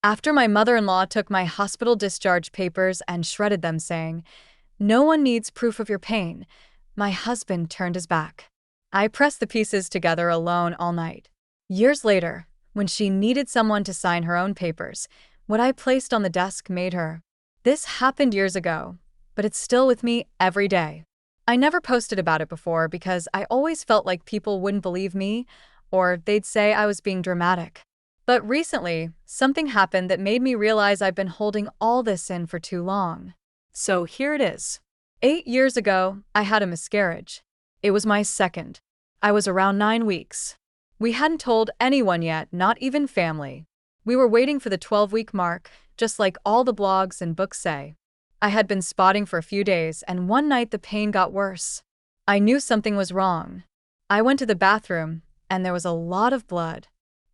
After my mother-in-law took my hospital discharge papers and shredded them, saying, "No one needs proof of your pain," my husband turned his back. I pressed the pieces together alone all night. Years later, when she needed someone to sign her own papers, what I placed on the desk made her. This happened years ago, but it's still with me every day. I never posted about it before because I always felt like people wouldn't believe me, or they'd say I was being dramatic. But recently, something happened that made me realize I've been holding all this in for too long. So here it is. 8 years ago, I had a miscarriage. It was my second. I was around 9 weeks. We hadn't told anyone yet, not even family. We were waiting for the 12-week mark, just like all the blogs and books say. I had been spotting for a few days, and one night the pain got worse. I knew something was wrong. I went to the bathroom, and there was a lot of blood.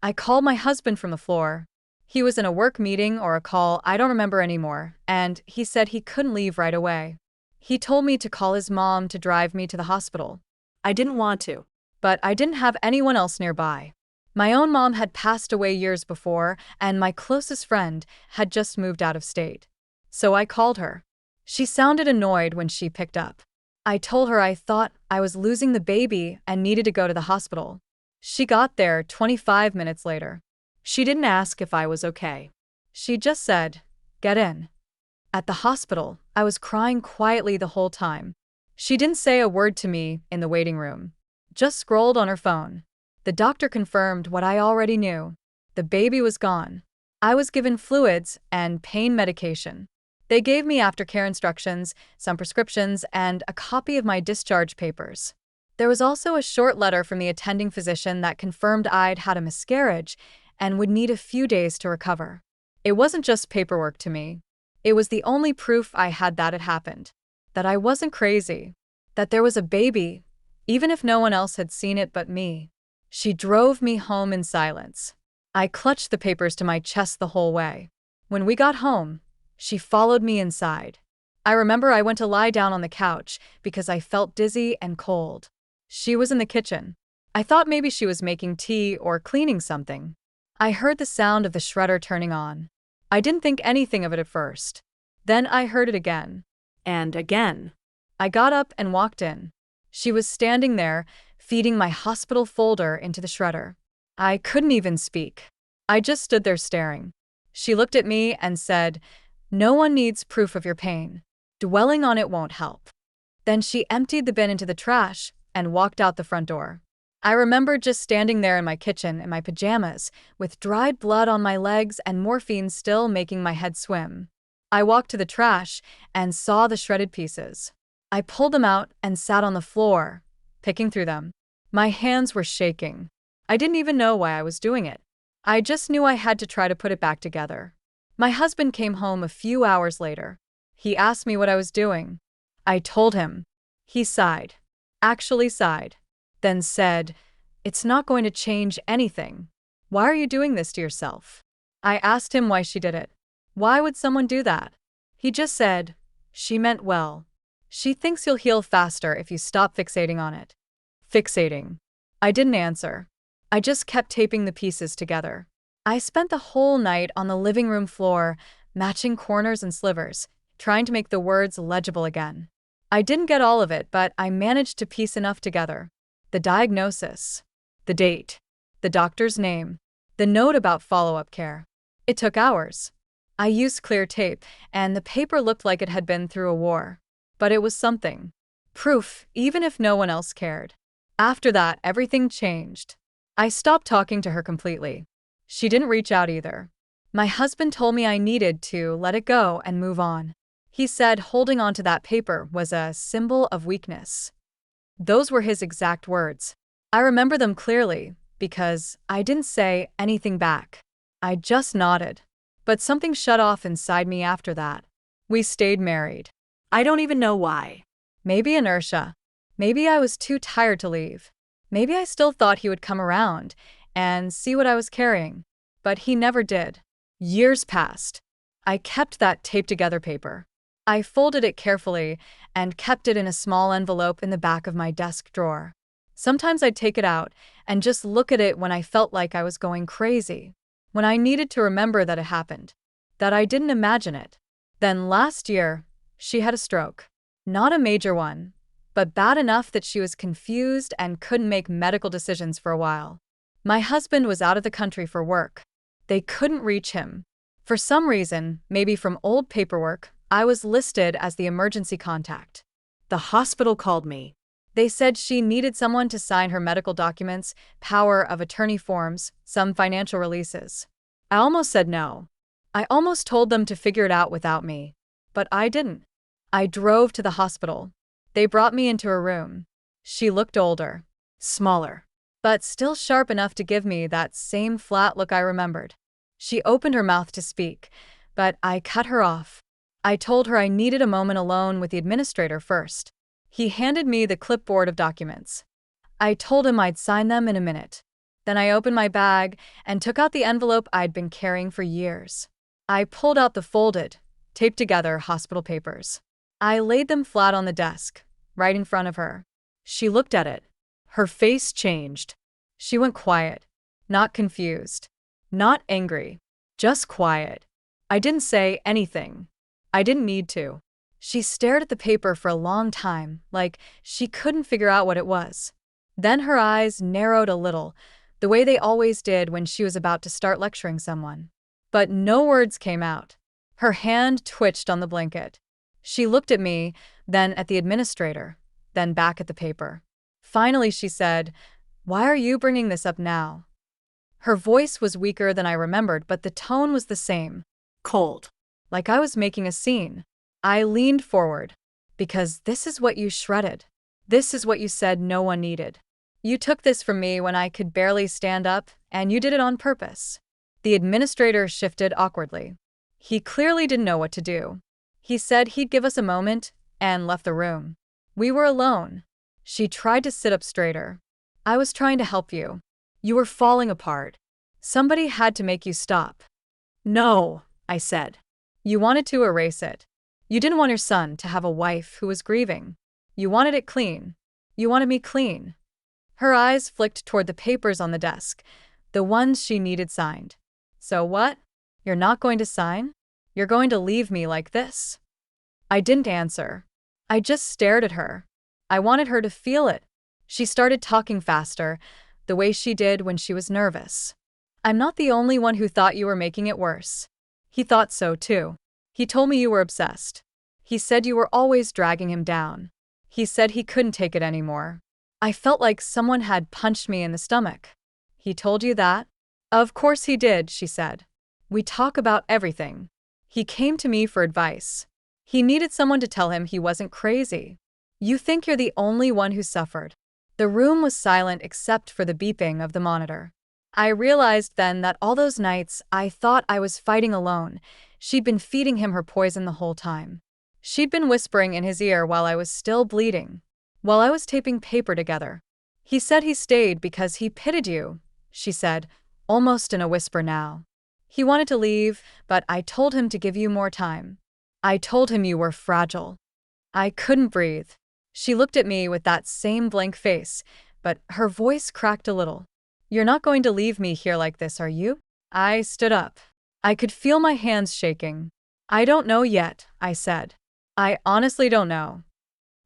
I called my husband from the floor. He was in a work meeting or a call, I don't remember anymore, and he said he couldn't leave right away. He told me to call his mom to drive me to the hospital. I didn't want to, but I didn't have anyone else nearby. My own mom had passed away years before, and my closest friend had just moved out of state. So I called her. She sounded annoyed when she picked up. I told her I thought I was losing the baby and needed to go to the hospital. She got there 25 minutes later. She didn't ask if I was okay. She just said, "Get in." At the hospital, I was crying quietly the whole time. She didn't say a word to me in the waiting room, just scrolled on her phone. The doctor confirmed what I already knew. The baby was gone. I was given fluids and pain medication. They gave me aftercare instructions, some prescriptions, and a copy of my discharge papers. There was also a short letter from the attending physician that confirmed I'd had a miscarriage and would need a few days to recover. It wasn't just paperwork to me. It was the only proof I had that it happened, that I wasn't crazy, that there was a baby, even if no one else had seen it but me. She drove me home in silence. I clutched the papers to my chest the whole way. When we got home, she followed me inside. I remember I went to lie down on the couch because I felt dizzy and cold. She was in the kitchen. I thought maybe she was making tea or cleaning something. I heard the sound of the shredder turning on. I didn't think anything of it at first. Then I heard it again. And again. I got up and walked in. She was standing there, feeding my hospital folder into the shredder. I couldn't even speak. I just stood there staring. She looked at me and said, "No one needs proof of your pain. Dwelling on it won't help." Then she emptied the bin into the trash and walked out the front door. I remember just standing there in my kitchen in my pajamas, with dried blood on my legs and morphine still making my head swim. I walked to the trash and saw the shredded pieces. I pulled them out and sat on the floor, picking through them. My hands were shaking. I didn't even know why I was doing it. I just knew I had to try to put it back together. My husband came home a few hours later. He asked me what I was doing. I told him. He sighed. Actually sighed. Then said, "It's not going to change anything. Why are you doing this to yourself?" I asked him why she did it. Why would someone do that? He just said, "She meant well. She thinks you'll heal faster if you stop fixating on it." Fixating. I didn't answer. I just kept taping the pieces together. I spent the whole night on the living room floor, matching corners and slivers, trying to make the words legible again. I didn't get all of it, but I managed to piece enough together. The diagnosis, the date, the doctor's name, the note about follow-up care. It took hours. I used clear tape, and the paper looked like it had been through a war. But it was something. Proof, even if no one else cared. After that, everything changed. I stopped talking to her completely. She didn't reach out either. My husband told me I needed to let it go and move on. He said holding on to that paper was a symbol of weakness. Those were his exact words. I remember them clearly, because I didn't say anything back. I just nodded. But something shut off inside me after that. We stayed married. I don't even know why. Maybe inertia. Maybe I was too tired to leave. Maybe I still thought he would come around and see what I was carrying. But he never did. Years passed. I kept that taped-together paper. I folded it carefully and kept it in a small envelope in the back of my desk drawer. Sometimes I'd take it out and just look at it when I felt like I was going crazy. when I needed to remember that it happened, that I didn't imagine it. Then last year, she had a stroke. Not a major one, but bad enough that she was confused and couldn't make medical decisions for a while. My husband was out of the country for work. They couldn't reach him. For some reason, maybe from old paperwork, I was listed as the emergency contact. The hospital called me. They said she needed someone to sign her medical documents, power of attorney forms, some financial releases. I almost said no. I almost told them to figure it out without me. But I didn't. I drove to the hospital. They brought me into her room. She looked older, smaller, but still sharp enough to give me that same flat look I remembered. She opened her mouth to speak, but I cut her off. I told her I needed a moment alone with the administrator first. He handed me the clipboard of documents. I told him I'd sign them in a minute. Then I opened my bag and took out the envelope I'd been carrying for years. I pulled out the folded, taped together hospital papers. I laid them flat on the desk, right in front of her. She looked at it. Her face changed. She went quiet, not confused, not angry, just quiet. I didn't say anything. I didn't need to. She stared at the paper for a long time, like she couldn't figure out what it was. Then her eyes narrowed a little, the way they always did when she was about to start lecturing someone. But no words came out. Her hand twitched on the blanket. She looked at me, then at the administrator, then back at the paper. Finally, she said, "Why are you bringing this up now?" Her voice was weaker than I remembered, but the tone was the same. Cold. Like I was making a scene. I leaned forward. "Because this is what you shredded. This is what you said no one needed. You took this from me when I could barely stand up, and you did it on purpose." The administrator shifted awkwardly. He clearly didn't know what to do. He said he'd give us a moment, and left the room. We were alone. She tried to sit up straighter. "I was trying to help you. You were falling apart. Somebody had to make you stop." "No," I said. "You wanted to erase it. You didn't want your son to have a wife who was grieving. You wanted it clean. You wanted me clean." Her eyes flicked toward the papers on the desk, the ones she needed signed. "So what? You're not going to sign? You're going to leave me like this?" I didn't answer. I just stared at her. I wanted her to feel it. She started talking faster, the way she did when she was nervous. "I'm not the only one who thought you were making it worse. He thought so too. He told me you were obsessed. He said you were always dragging him down. He said he couldn't take it anymore. I felt like someone had punched me in the stomach." "He told you that?" "Of course he did," she said. "We talk about everything. He came to me for advice. He needed someone to tell him he wasn't crazy. You think you're the only one who suffered." The room was silent except for the beeping of the monitor. I realized then that all those nights I thought I was fighting alone, she'd been feeding him her poison the whole time. She'd been whispering in his ear while I was still bleeding, while I was taping paper together. "He said he stayed because he pitied you," she said, almost in a whisper now. "He wanted to leave, but I told him to give you more time. I told him you were fragile." I couldn't breathe. She looked at me with that same blank face, but her voice cracked a little. "You're not going to leave me here like this, are you?" I stood up. I could feel my hands shaking. "I don't know yet," I said. "I honestly don't know."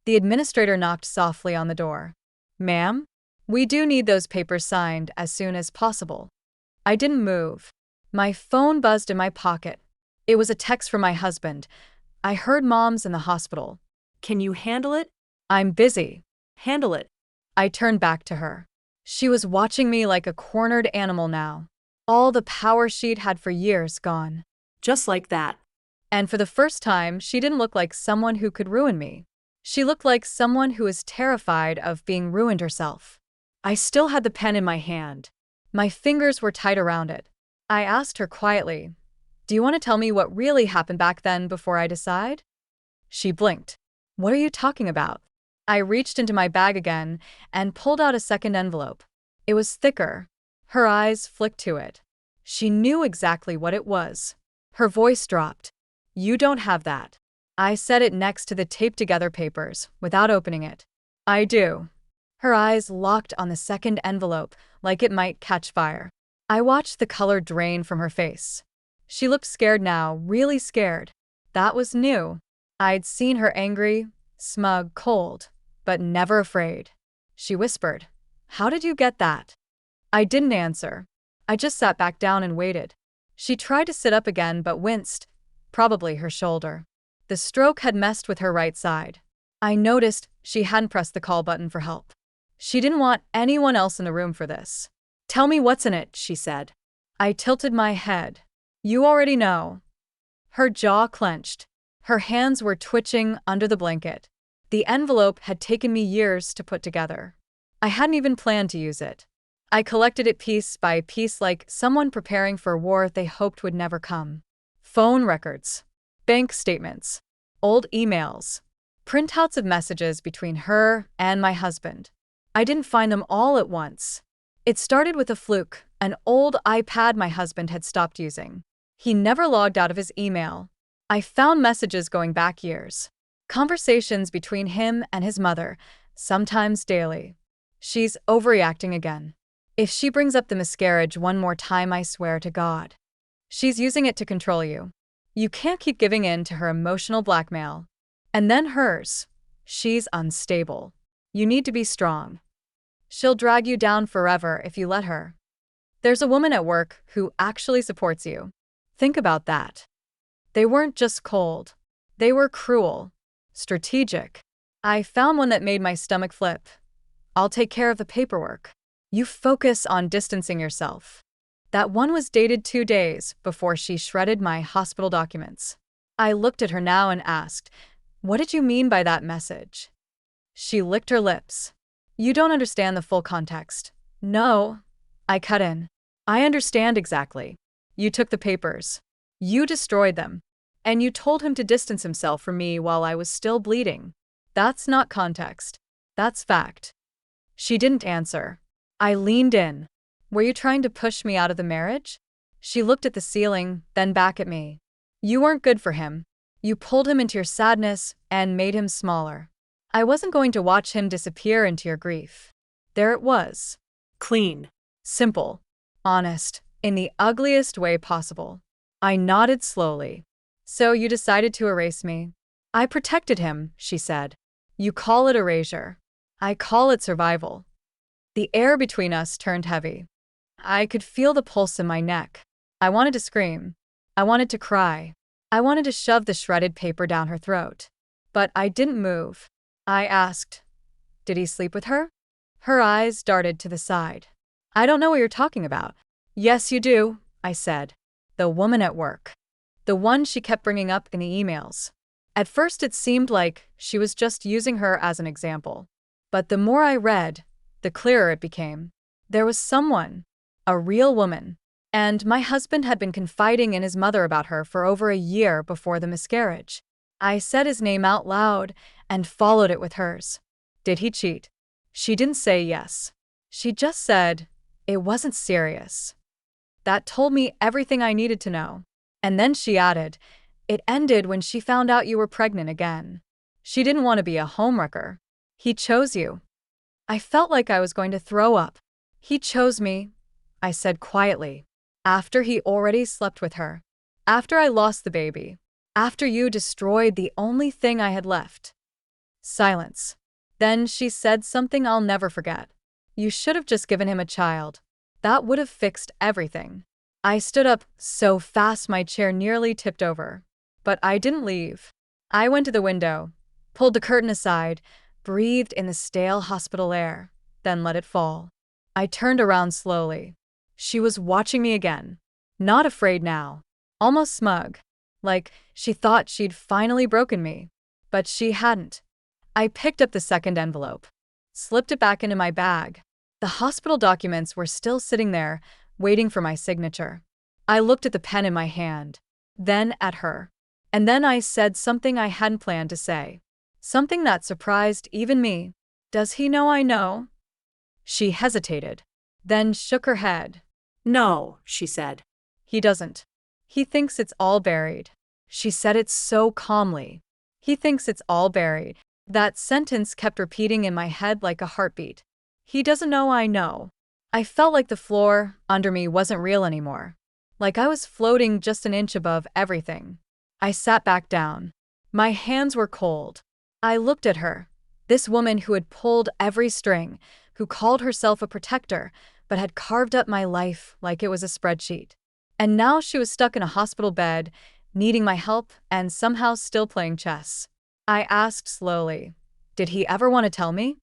The administrator knocked softly on the door. "Ma'am? We do need those papers signed as soon as possible." I didn't move. My phone buzzed in my pocket. It was a text from my husband. "I heard Mom's in the hospital. Can you handle it?" "I'm busy." "Handle it." I turned back to her. She was watching me like a cornered animal now. All the power she'd had for years gone. Just like that. And for the first time, she didn't look like someone who could ruin me. She looked like someone who was terrified of being ruined herself. I still had the pen in my hand. My fingers were tight around it. I asked her quietly, "Do you want to tell me what really happened back then before I decide?" She blinked. "What are you talking about?" I reached into my bag again and pulled out a second envelope. It was thicker. Her eyes flicked to it. She knew exactly what it was. Her voice dropped. "You don't have that." I set it next to the taped-together papers, without opening it. "I do." Her eyes locked on the second envelope, like it might catch fire. I watched the color drain from her face. She looked scared now, really scared. That was new. I'd seen her angry, smug, cold, but never afraid. She whispered, "How did you get that?" I didn't answer. I just sat back down and waited. She tried to sit up again but winced, probably her shoulder. The stroke had messed with her right side. I noticed she hadn't pressed the call button for help. She didn't want anyone else in the room for this. "Tell me what's in it," she said. I tilted my head. "You already know." Her jaw clenched. Her hands were twitching under the blanket. The envelope had taken me years to put together. I hadn't even planned to use it. I collected it piece by piece like someone preparing for war they hoped would never come. Phone records, bank statements, old emails, printouts of messages between her and my husband. I didn't find them all at once. It started with a fluke, an old iPad my husband had stopped using. He never logged out of his email. I found messages going back years. Conversations between him and his mother, sometimes daily. "She's overreacting again. If she brings up the miscarriage one more time, I swear to God. She's using it to control you. You can't keep giving in to her emotional blackmail." And then hers. "She's unstable. You need to be strong. She'll drag you down forever if you let her. There's a woman at work who actually supports you. Think about that." They weren't just cold. They were cruel. Strategic. I found one that made my stomach flip. "I'll take care of the paperwork. You focus on distancing yourself." That one was dated 2 days before she shredded my hospital documents. I looked at her now and asked, "What did you mean by that message?" She licked her lips. "You don't understand the full context." "No." I cut in. "I understand exactly. You took the papers. You destroyed them. And you told him to distance himself from me while I was still bleeding. That's not context. That's fact." She didn't answer. I leaned in. "Were you trying to push me out of the marriage?" She looked at the ceiling, then back at me. "You weren't good for him. You pulled him into your sadness and made him smaller. I wasn't going to watch him disappear into your grief." There it was. Clean. Simple. Honest. In the ugliest way possible. I nodded slowly. "So you decided to erase me?" "I protected him," she said. "You call it erasure. I call it survival." The air between us turned heavy. I could feel the pulse in my neck. I wanted to scream. I wanted to cry. I wanted to shove the shredded paper down her throat. But I didn't move. I asked, "Did he sleep with her?" Her eyes darted to the side. "I don't know what you're talking about." "Yes, you do," I said. "The woman at work. The one she kept bringing up in the emails." At first it seemed like she was just using her as an example. But the more I read, the clearer it became. There was someone. A real woman. And my husband had been confiding in his mother about her for over a year before the miscarriage. I said his name out loud and followed it with hers. "Did he cheat?" She didn't say yes. She just said, "It wasn't serious." That told me everything I needed to know. And then she added, "It ended when she found out you were pregnant again. She didn't want to be a homewrecker. He chose you." I felt like I was going to throw up. "He chose me," I said quietly, "after he already slept with her. After I lost the baby. After you destroyed the only thing I had left." Silence. Then she said something I'll never forget. "You should have just given him a child. That would have fixed everything." I stood up so fast my chair nearly tipped over. But I didn't leave. I went to the window, pulled the curtain aside, breathed in the stale hospital air, then let it fall. I turned around slowly. She was watching me again. Not afraid now. Almost smug. Like she thought she'd finally broken me. But she hadn't. I picked up the second envelope. Slipped it back into my bag. The hospital documents were still sitting there, waiting for my signature. I looked at the pen in my hand. Then at her. And then I said something I hadn't planned to say. Something that surprised even me. "Does he know I know?" She hesitated, then shook her head. "No," she said. "He doesn't. He thinks it's all buried." She said it so calmly. "He thinks it's all buried." That sentence kept repeating in my head like a heartbeat. "He doesn't know I know." I felt like the floor under me wasn't real anymore. Like I was floating just an inch above everything. I sat back down. My hands were cold. I looked at her, this woman who had pulled every string, who called herself a protector, but had carved up my life like it was a spreadsheet. And now she was stuck in a hospital bed, needing my help and somehow still playing chess. I asked slowly, "Did he ever want to tell me?"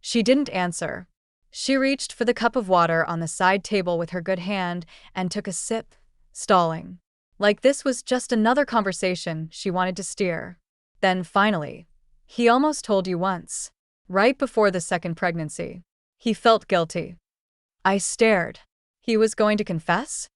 She didn't answer. She reached for the cup of water on the side table with her good hand and took a sip, stalling. Like this was just another conversation she wanted to steer. Then finally, "He almost told you once. Right before the second pregnancy. He felt guilty." I stared. "He was going to confess?"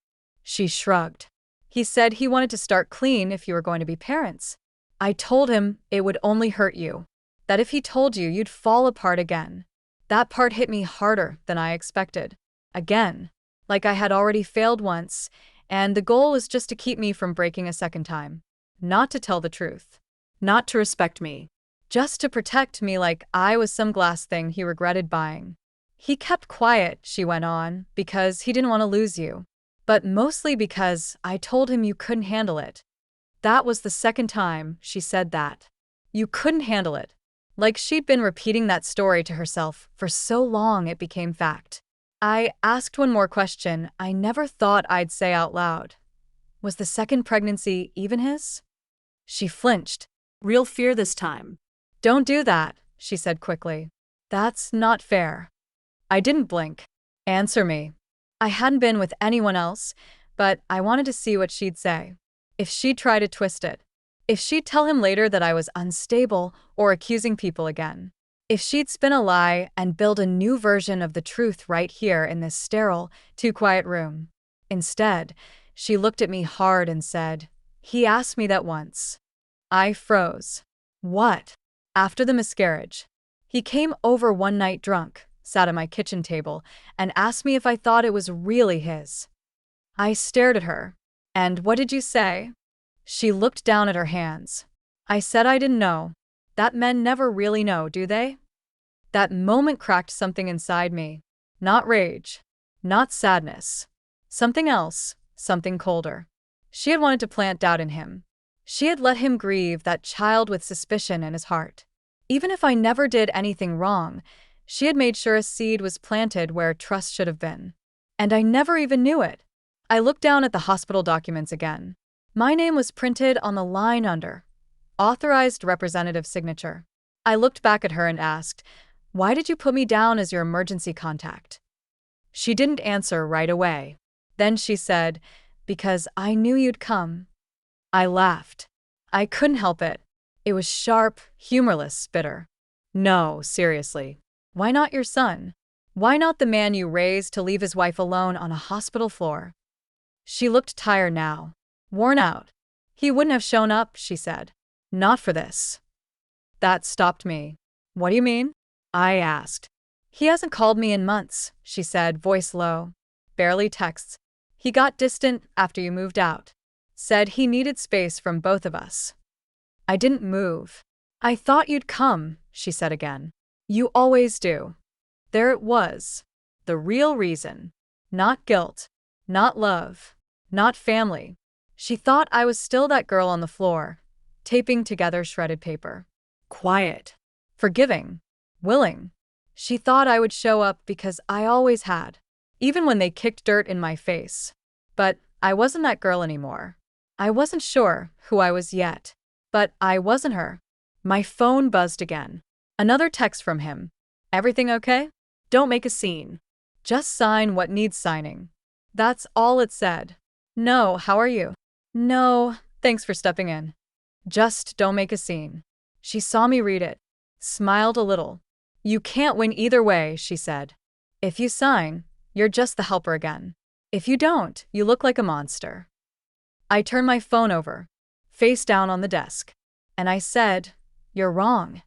She shrugged. "He said he wanted to start clean if you were going to be parents. I told him it would only hurt you. That if he told you, you'd fall apart again." That part hit me harder than I expected. Again. Like I had already failed once, and the goal was just to keep me from breaking a second time. Not to tell the truth. Not to respect me. Just to protect me like I was some glass thing he regretted buying. "He kept quiet," she went on, "because he didn't want to lose you. But mostly because I told him you couldn't handle it." That was the second time she said that. You couldn't handle it. Like she'd been repeating that story to herself for so long it became fact. I asked one more question I never thought I'd say out loud. Was the second pregnancy even his? She flinched. Real fear this time. "Don't do that," she said quickly. "That's not fair." I didn't blink. "Answer me." I hadn't been with anyone else, but I wanted to see what she'd say. If she'd try to twist it. If she'd tell him later that I was unstable or accusing people again. If she'd spin a lie and build a new version of the truth right here in this sterile, too quiet room. Instead, she looked at me hard and said, "He asked me that once." I froze. "What?" "After the miscarriage. He came over one night drunk, sat at my kitchen table, and asked me if I thought it was really his." I stared at her. "And what did you say?" She looked down at her hands. "I said I didn't know. That men never really know, do they?" That moment cracked something inside me. Not rage. Not sadness. Something else. Something colder. She had wanted to plant doubt in him. She had let him grieve that child with suspicion in his heart. Even if I never did anything wrong, she had made sure a seed was planted where trust should have been. And I never even knew it. I looked down at the hospital documents again. My name was printed on the line under. Authorized representative signature. I looked back at her and asked, "Why did you put me down as your emergency contact?" She didn't answer right away. Then she said, "Because I knew you'd come." I laughed. I couldn't help it. It was sharp, humorless, bitter. "No, seriously. Why not your son? Why not the man you raised to leave his wife alone on a hospital floor?" She looked tired now. Worn out. "He wouldn't have shown up," she said. "Not for this." That stopped me. "What do you mean?" I asked. "He hasn't called me in months," she said, voice low. "Barely texts. He got distant after you moved out. Said he needed space from both of us." I didn't move. "I thought you'd come," she said again. "You always do." There it was. The real reason. Not guilt. Not love. Not family. She thought I was still that girl on the floor, taping together shredded paper. Quiet. Forgiving. Willing. She thought I would show up because I always had, even when they kicked dirt in my face. But I wasn't that girl anymore. I wasn't sure who I was yet. But I wasn't her. My phone buzzed again. Another text from him. "Everything okay? Don't make a scene. Just sign what needs signing." That's all it said. "No, how are you?" "No, thanks for stepping in." "Just don't make a scene." She saw me read it. Smiled a little. "You can't win either way," she said. "If you sign, you're just the helper again. If you don't, you look like a monster." I turned my phone over, face down on the desk. And I said, "You're wrong."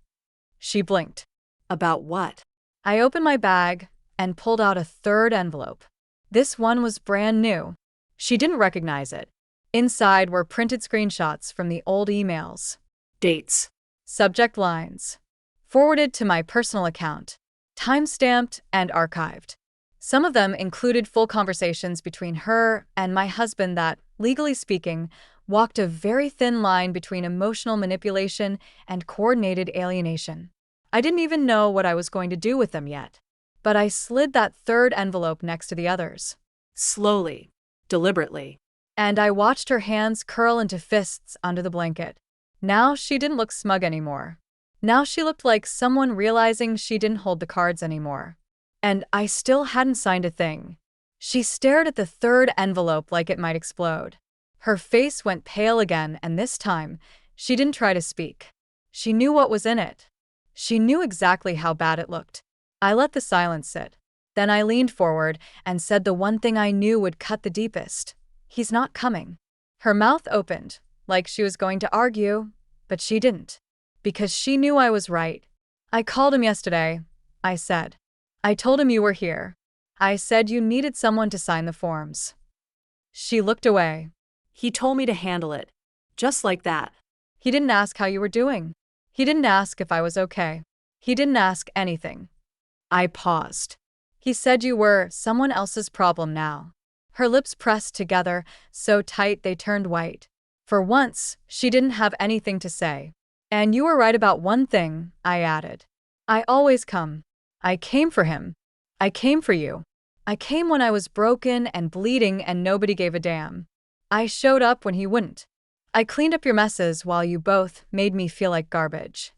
She blinked. "About what?" I opened my bag and pulled out a third envelope. This one was brand new. She didn't recognize it. Inside were printed screenshots from the old emails. Dates. Subject lines. Forwarded to my personal account. Time-stamped and archived. Some of them included full conversations between her and my husband that, legally speaking, walked a very thin line between emotional manipulation and coordinated alienation. I didn't even know what I was going to do with them yet. But I slid that third envelope next to the others. Slowly, deliberately. And I watched her hands curl into fists under the blanket. Now she didn't look smug anymore. Now she looked like someone realizing she didn't hold the cards anymore. And I still hadn't signed a thing. She stared at the third envelope like it might explode. Her face went pale again, and this time, she didn't try to speak. She knew what was in it. She knew exactly how bad it looked. I let the silence sit. Then I leaned forward and said the one thing I knew would cut the deepest. He's not coming. Her mouth opened, like she was going to argue, but she didn't. Because she knew I was right. I called him yesterday, I said. I told him you were here. I said you needed someone to sign the forms. She looked away. He told me to handle it. Just like that. He didn't ask how you were doing. He didn't ask if I was okay. He didn't ask anything. I paused. He said you were someone else's problem now. Her lips pressed together, so tight they turned white. For once, she didn't have anything to say. And you were right about one thing, I added. I always come. I came for him. I came for you. I came when I was broken and bleeding and nobody gave a damn. I showed up when he wouldn't. I cleaned up your messes while you both made me feel like garbage.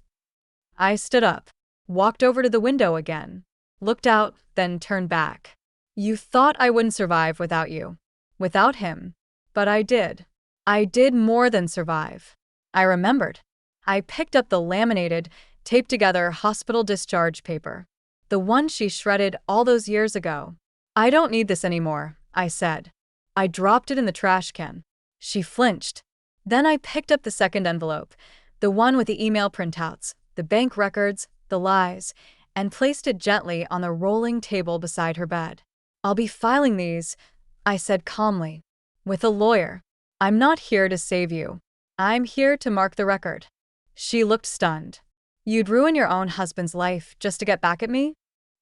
I stood up, walked over to the window again, looked out, then turned back. You thought I wouldn't survive without you. Without him. But I did. I did more than survive. I remembered. I picked up the laminated, taped together hospital discharge paper. The one she shredded all those years ago. I don't need this anymore, I said. I dropped it in the trash can. She flinched. Then I picked up the second envelope, the one with the email printouts, the bank records, the lies, and placed it gently on the rolling table beside her bed. I'll be filing these, I said calmly, with a lawyer. I'm not here to save you. I'm here to mark the record. She looked stunned. You'd ruin your own husband's life just to get back at me?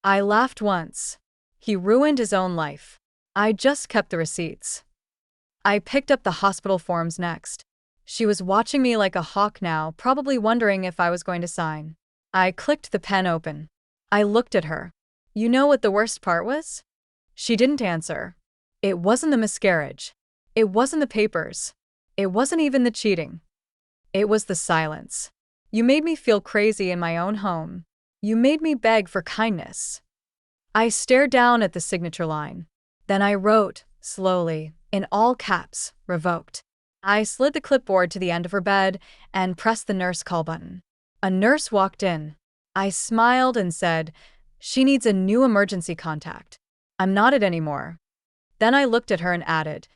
I laughed once. He ruined his own life. I just kept the receipts. I picked up the hospital forms next. She was watching me like a hawk now, probably wondering if I was going to sign. I clicked the pen open. I looked at her. You know what the worst part was? She didn't answer. It wasn't the miscarriage. It wasn't the papers. It wasn't even the cheating. It was the silence. You made me feel crazy in my own home. You made me beg for kindness. I stared down at the signature line. Then I wrote, slowly, in all caps, revoked. I slid the clipboard to the end of her bed and pressed the nurse call button. A nurse walked in. I smiled and said, she needs a new emergency contact. I'm not it anymore. Then I looked at her and added,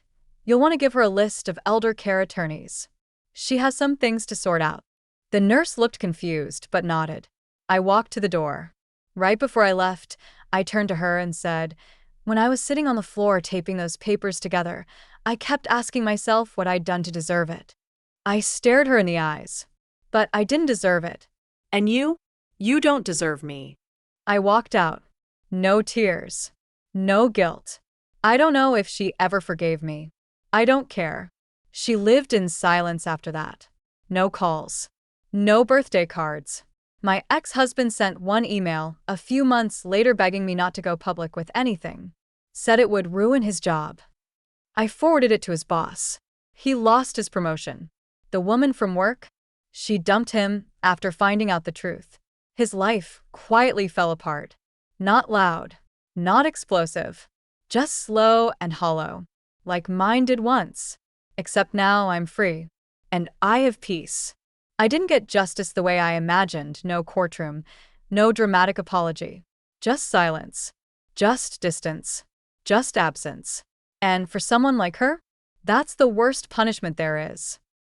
you'll want to give her a list of elder care attorneys. She has some things to sort out. The nurse looked confused but nodded. I walked to the door. Right before I left, I turned to her and said, when I was sitting on the floor taping those papers together, I kept asking myself what I'd done to deserve it. I stared her in the eyes. But I didn't deserve it. And you? You don't deserve me. I walked out. No tears. No guilt. I don't know if she ever forgave me. I don't care. She lived in silence after that. No calls. No birthday cards. My ex-husband sent one email a few months later begging me not to go public with anything. Said it would ruin his job. I forwarded it to his boss. He lost his promotion. The woman from work? She dumped him after finding out the truth. His life quietly fell apart. Not loud. Not explosive. Just slow and hollow. Like mine did once. Except now I'm free. And I have peace. I didn't get justice the way I imagined. No courtroom. No dramatic apology. Just silence. Just distance. Just absence. And for someone like her, that's the worst punishment there is.